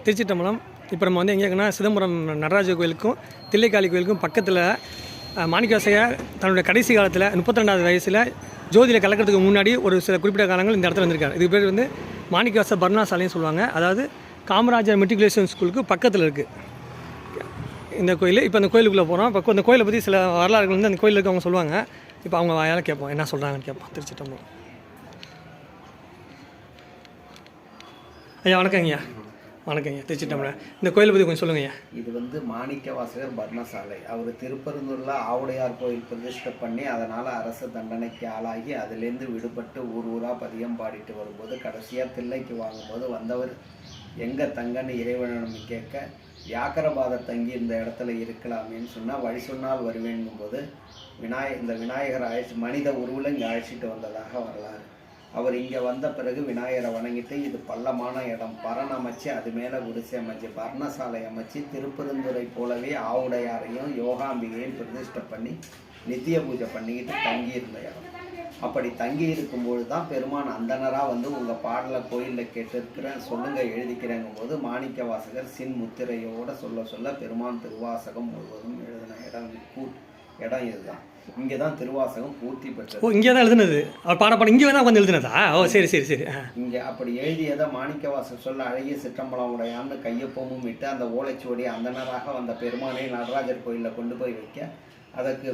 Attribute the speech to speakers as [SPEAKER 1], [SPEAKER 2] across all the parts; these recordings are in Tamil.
[SPEAKER 1] திருச்சிட்டம்பலம். இப்போ நம்ம வந்து எங்கே இருக்குன்னா சிதம்பரம் நடராஜர் கோயிலுக்கும் தில்லைக்காளி கோயிலுக்கும் பக்கத்தில் மாணிக்கவாசகர் தன்னுடைய கடைசி காலத்தில் 32வது வயசில் ஜோதியில் கலக்கிறதுக்கு முன்னாடி ஒரு சில குறிப்பிட்ட காலங்கள் இந்த இடத்துல வந்திருக்காரு. இது பேர் வந்து மாணிக்கவாசகர் பர்ணசாலைன்னு சொல்லுவாங்க. அதாவது காமராஜர் மெட்ரிகுலேஷன் ஸ்கூலுக்கு பக்கத்தில் இருக்குது இந்த கோயில். இப்போ அந்த கோயிலுக்குள்ளே போகிறோம். இப்போ அந்த கோயிலை பற்றி சில வரலாறுகள் வந்து அந்த கோயிலுக்கு இருக்கவங்க சொல்லுவாங்க. இப்போ அவங்க வாயால் கேட்போம், என்ன சொல்கிறாங்கன்னு கேட்போம். திருச்சிட்டம்பலம். ஐயா வணக்கங்க. ஐயா வணக்கங்க. திருச்சிட்டம்பலம். இந்த கோயிலை பற்றி கொஞ்சம் சொல்லுங்க ஐயா.
[SPEAKER 2] இது வந்து மாணிக்கவாசகர் பர்ணசாலை. அவர் திருப்பரந்தூரில் ஆவுடையார் கோயில் பிரதிஷ்டை பண்ணி அதனால் அரசு தண்டனைக்கு ஆளாகி அதிலேருந்து விடுபட்டு ஊர் ஊராக பதியம் பாடிட்டு வரும்போது கடைசியாக தில்லைக்கு வாங்கும்போது வந்தவர் எங்கே தங்கன்னு இறைவனிடம் கேட்க வியாக்கரபாதர் தங்கி இந்த இடத்துல இருக்கலாமேன்னு சொன்னால் வழி சொன்னால் வருவேங்கும்போது இந்த விநாயகர் மனித உருவில் இங்கே அழைச்சிட்டு வந்ததாக வரலாறு. அவர் இங்கே வந்த பிறகு விநாயகரை வணங்கிட்டு இது பள்ளமான இடம் பரண் அமைச்சு அது மேலே குடிசை அமைச்சு பர்ணசாலை அமைச்சு திருப்பெருந்துறை போலவே ஆவுடையாரையும் யோகாம்பிகையும் பிரதிஷ்டை பண்ணி நித்திய பூஜை பண்ணிக்கிட்டு தங்கியிருந்த இடம். அப்படி தங்கி இருக்கும்போது தான் பெருமான் அந்தனராக வந்து உங்கள் பாடலை கோயிலில் கேட்டிருக்கிறேன் சொல்லுங்கள் எழுதிக்கிறேங்கும் போது மாணிக்கவாசகர் சின் முத்திரையோடு சொல்ல பெருமான் திருவாசகம் முழுவதும் எழுதின இடம் இதுதான். இங்கே தான் திருவாசகம் பூர்த்தி பெற்றது.
[SPEAKER 1] இங்கே தான் எழுதுனது அவர் பாடம் இங்கே தான் வந்து எழுதுனதா? சரி சரி சரி.
[SPEAKER 2] இங்கே அப்படி எழுதியதை மாணிக்கவாசகர் சொல்ல அழகிய சிற்றம்பலம் உடையான்னு கையொப்பமும் விட்டு அந்த ஓலைச்சுவடி அந்தனராக வந்த பெருமானை நடராஜர் கோயிலில் கொண்டு போய் வைக்க அதற்கு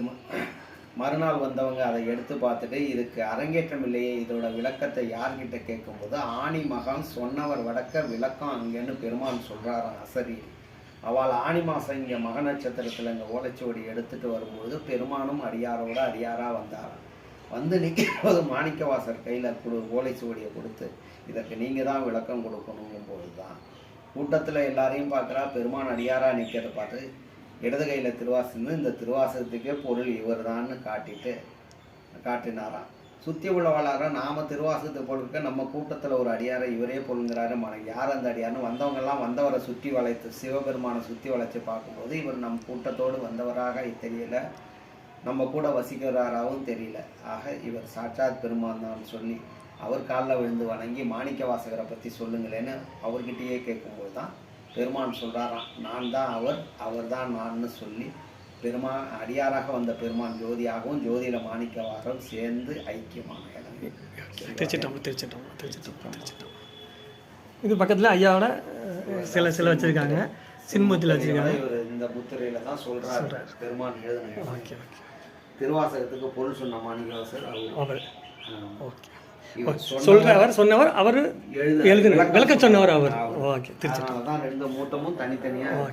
[SPEAKER 2] மறுநாள் வந்தவங்க அதை எடுத்து பார்த்துட்டு இதுக்கு அரங்கேற்றம் இல்லையே, இதோட விளக்கத்தை யார்கிட்ட கேட்கும்போது ஆணி மகான் சொன்னவர் வடக்க விளக்கம் அங்கேன்னு பெருமான் சொல்கிறாராம் அசரி. அவள் ஆணி மாதம் இங்கே மக நட்சத்திரத்தில் இங்கே ஓலைச்சுவடி எடுத்துகிட்டு வரும்போது பெருமானும் அடியாராக வந்தாராம். வந்து நிற்கும்போது மாணிக்கவாசர் கையில் ஓலைச்சுவடியை கொடுத்து இதற்கு நீங்கள் தான் விளக்கம் கொடுக்கணுங்கும் போது தான் கூட்டத்தில் எல்லாரையும் பார்க்குறா. பெருமான் அடியாராக நிற்கிறத பார்த்து இடது கையில் திருவாசகம் இந்த திருவாசகத்துக்கே பொருள் இவர் தான்னு காட்டினாராம். சுற்றி உள்ளவாளாக நாம் திருவாசகத்தை பொருட்க நம்ம கூட்டத்தில் ஒரு அடியாரை இவரே பொருளுங்கிறாரு. யார் அந்த அடியார்னு வந்தவங்கெல்லாம் வந்தவரை சுற்றி வளைத்து சிவபெருமானை சுற்றி வளைச்சி பார்க்கும்போது இவர் நம் கூட்டத்தோடு வந்தவராக தெரியல, நம்ம கூட வசிக்கிறாராகவும் தெரியல. ஆக இவர் சாட்சாத் பெருமான் தான் சொல்லி அவர் காலில் விழுந்து வணங்கி மாணிக்கவாசகரை பற்றி சொல்லுங்களேன்னு அவர்கிட்டயே கேட்கும்போது தான் பெருமான் சொல்கிறாராம் நான் தான் அவர் தான் நான்னு சொல்லி அடியாராக வந்த பெருமான் ஜோதியாகவும் ஜோதியில் மாணிக்கவாசகரும் சேர்ந்து ஐக்கியமான இடம்.
[SPEAKER 1] திருச்சிட்டம்பலம். இது பக்கத்தில் ஐயாவோட சில வச்சுருக்காங்க, சின்முத்தியில் வச்சுருக்காங்க.
[SPEAKER 2] இவர் இந்த முத்திரையில் தான் சொல்கிறார் பெருமான் எழுதின. Okay okay. திருவாசகத்துக்கு பொருள் சொன்ன மாணிக்கவாசகர் அவர். ஓகே. சொன்னவர் அவர் எழுதின விளக்க சொன்னவர் அவர். ஓகே. திருச்சிட்டம்பலம். தான் ரெண்டு மூட்டமும் தனித்தனியாக.